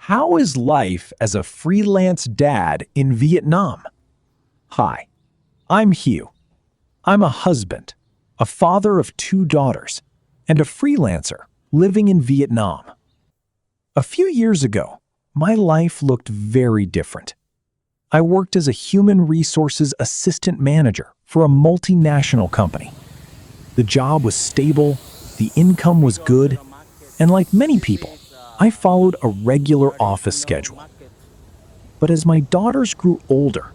How is life as a freelance dad in Vietnam? Hi, I'm Hieu. I'm a husband, a father of 2 daughters, and a freelancer living in Vietnam. A few years ago, my life looked very different. I worked as a human resources assistant manager for a multinational company. The job was stable, the income was good, and like many people, I followed a regular office schedule. But as my daughters grew older,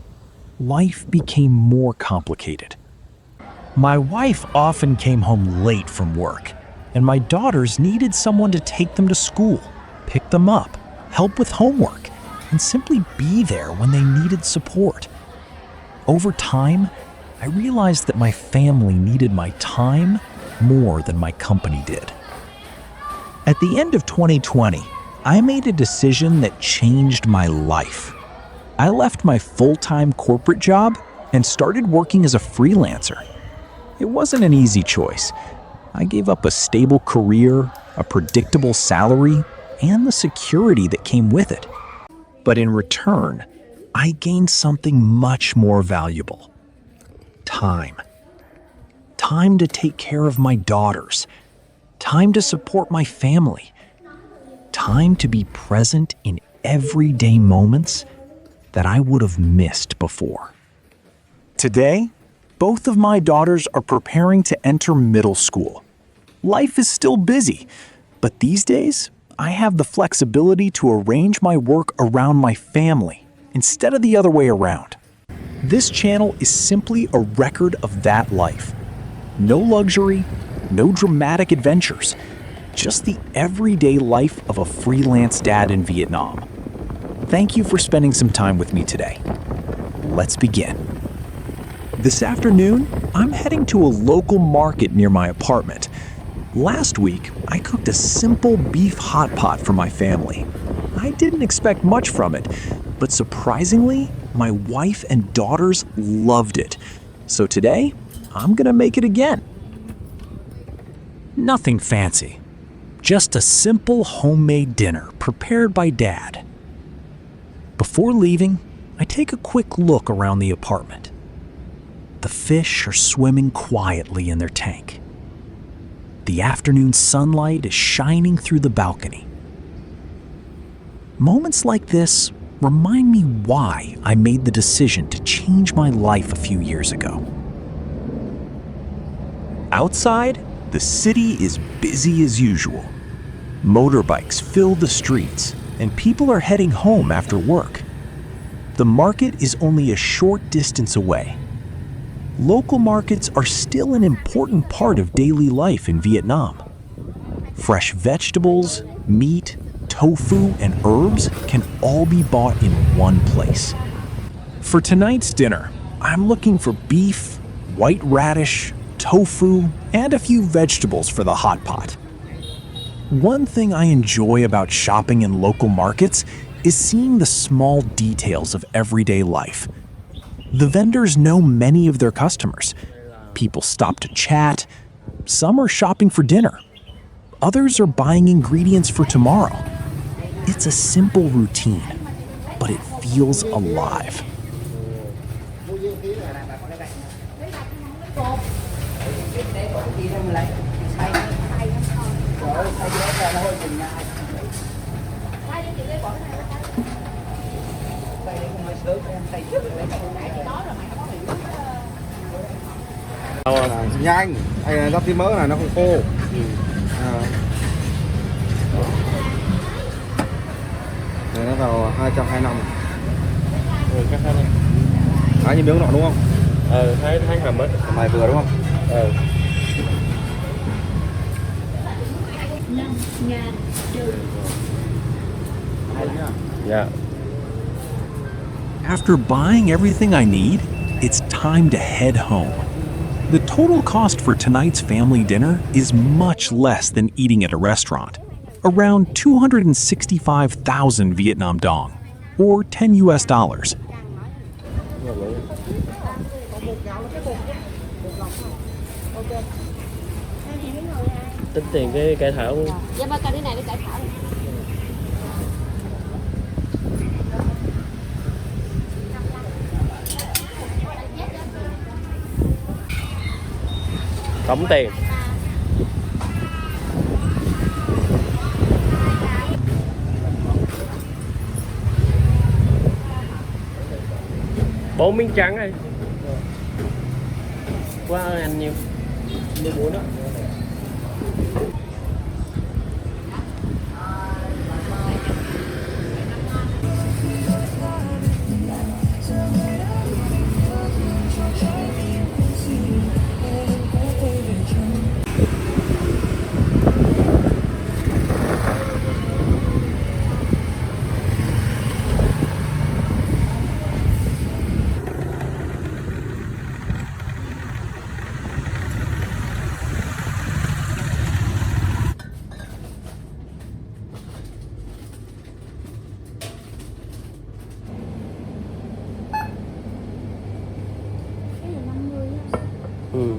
life became more complicated. My wife often came home late from work, and my daughters needed someone to take them to school, pick them up, help with homework, and simply be there when they needed support. Over time, I realized that my family needed my time more than my company did. At the end of 2020, I made a decision that changed my life. I left my full-time corporate job and started working as a freelancer. It wasn't an easy choice. I gave up a stable career, a predictable salary, and the security that came with it. But in return, I gained something much more valuable: time. Time to take care of my daughters. Time to support my family. Time to be present in everyday moments that I would have missed before. Today, both of my daughters are preparing to enter middle school. Life is still busy, but these days, I have the flexibility to arrange my work around my family instead of the other way around. This channel is simply a record of that life. No luxury, no dramatic adventures, just the everyday life of a freelance dad in Vietnam. Thank you for spending some time with me today. Let's begin. This afternoon, I'm heading to a local market near my apartment. Last week, I cooked a simple beef hot pot for my family. I didn't expect much from it, but surprisingly, my wife and daughters loved it. So today, I'm gonna make it again. Nothing fancy, just a simple homemade dinner prepared by Dad. Before leaving, I take a quick look around the apartment. The fish are swimming quietly in their tank. The afternoon sunlight is shining through the balcony. Moments like this remind me why I made the decision to change my life a few years ago. Outside, the city is busy as usual. Motorbikes fill the streets, and people are heading home after work. The market is only a short distance away. Local markets are still an important part of daily life in Vietnam. Fresh vegetables, meat, tofu, and herbs can all be bought in one place. For tonight's dinner, I'm looking for beef, white radish, tofu, and a few vegetables for the hot pot. One thing I enjoy about shopping in local markets is seeing the small details of everyday life. The vendors know many of their customers. People stop to chat. Some are shopping for dinner. Others are buying ingredients for tomorrow. It's a simple routine, but it feels alive. Nhanh, hay là gấp tí mỡ này nó không khô. Đây nó vào 225. Cắt hết đi. Đấy, như miếng nọ đúng không? Thấy hầm ấy. Mày vừa đúng không? Yeah. After buying everything I need, it's time to head home. The total cost for tonight's family dinner is much less than eating at a restaurant, around 265,000 Vietnam dong, or 10 US dollars. Tính tiền cái cải thảo. Dạ ba cái này nó cải thảo. Tống tiền. Bốn miếng trắng đây. Quá ơi anh nhiêu? 14 đó. Ừ.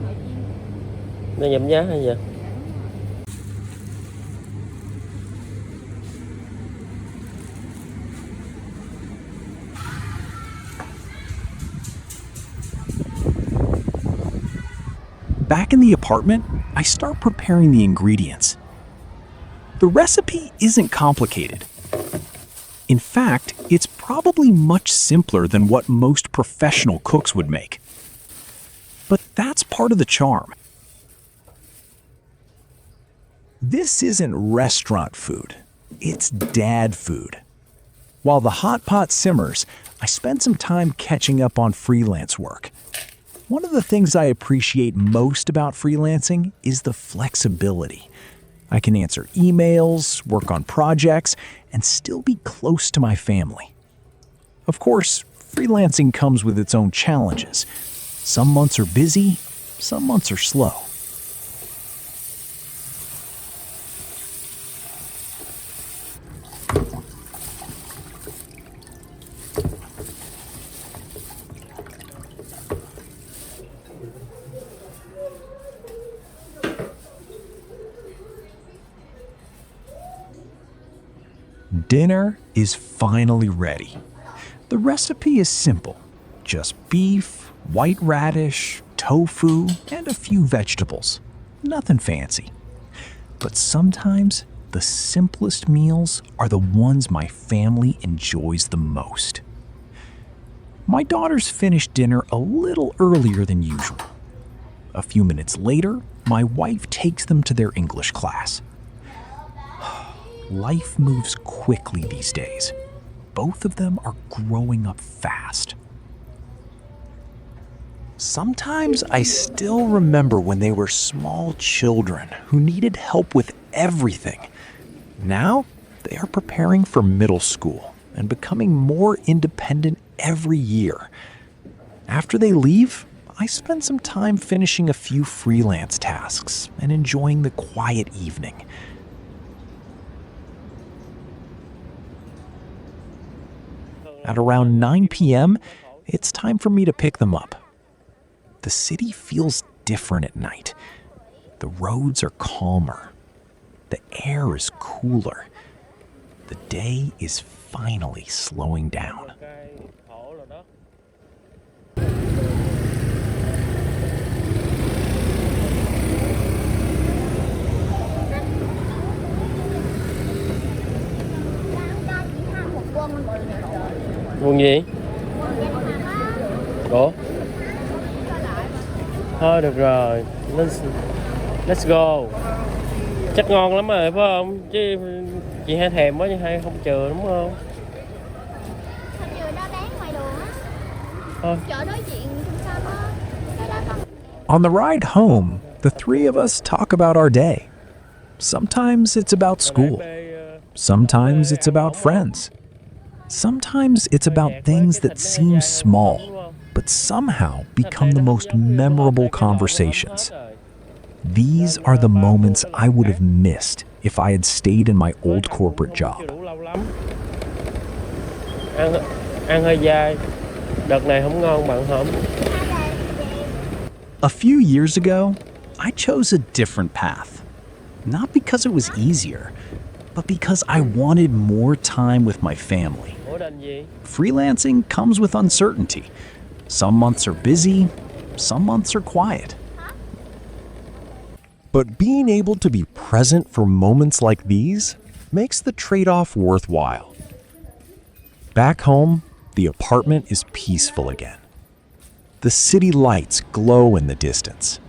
Nó giảm giá hay gì? Back in the apartment, I start preparing the ingredients. The recipe isn't complicated. In fact, it's probably much simpler than what most professional cooks would make. But that's part of the charm. This isn't restaurant food. It's dad food. While the hot pot simmers, I spend some time catching up on freelance work. One of the things I appreciate most about freelancing is the flexibility. I can answer emails, work on projects, and still be close to my family. Of course, freelancing comes with its own challenges. Some months are busy, some months are slow. Dinner is finally ready. The recipe is simple. Just beef, white radish, tofu, and a few vegetables. Nothing fancy. But sometimes the simplest meals are the ones my family enjoys the most. My daughters finish dinner a little earlier than usual. A few minutes later, my wife takes them to their English class. Life moves quickly these days. Both of them are growing up fast. Sometimes I still remember when they were small children who needed help with everything. Now, they are preparing for middle school and becoming more independent every year. After they leave, I spend some time finishing a few freelance tasks and enjoying the quiet evening. At around 9 p.m., it's time for me to pick them up. The city feels different at night. The roads are calmer. The air is cooler. The day is finally slowing down. Quần gì? Ủa? Thôi được rồi, let's go. Chắc ngon lắm rồi phải không? Chứ chị hay thèm quá, chị hay không chừa đúng không? Không chừa đó, bán ngoài đường á. Thôi. Chợ đối diện trung tâm á. On the ride home, the three of us talk about our day. Sometimes it's about school. Sometimes it's about friends. Sometimes it's about things that seem small, but somehow become the most memorable conversations. These are the moments I would have missed if I had stayed in my old corporate job. Ăn hơi dai. Đợt này không ngon bạn hổm. A few years ago, I chose a different path. Not because it was easier, but because I wanted more time with my family. Freelancing comes with uncertainty. Some months are busy, some months are quiet. But being able to be present for moments like these makes the trade-off worthwhile. Back home, the apartment is peaceful again. The city lights glow in the distance.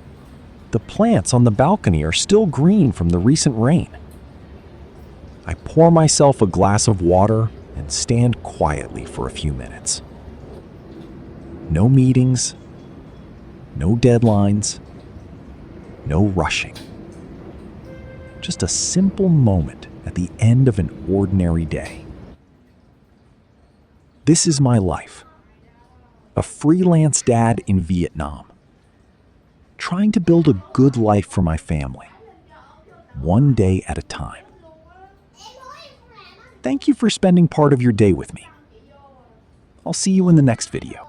The plants on the balcony are still green from the recent rain. I pour myself a glass of water and stand quietly for a few minutes. No meetings, no deadlines, no rushing. Just a simple moment at the end of an ordinary day. This is my life. A freelance dad in Vietnam. Trying to build a good life for my family. One day at a time. Thank you for spending part of your day with me. I'll see you in the next video.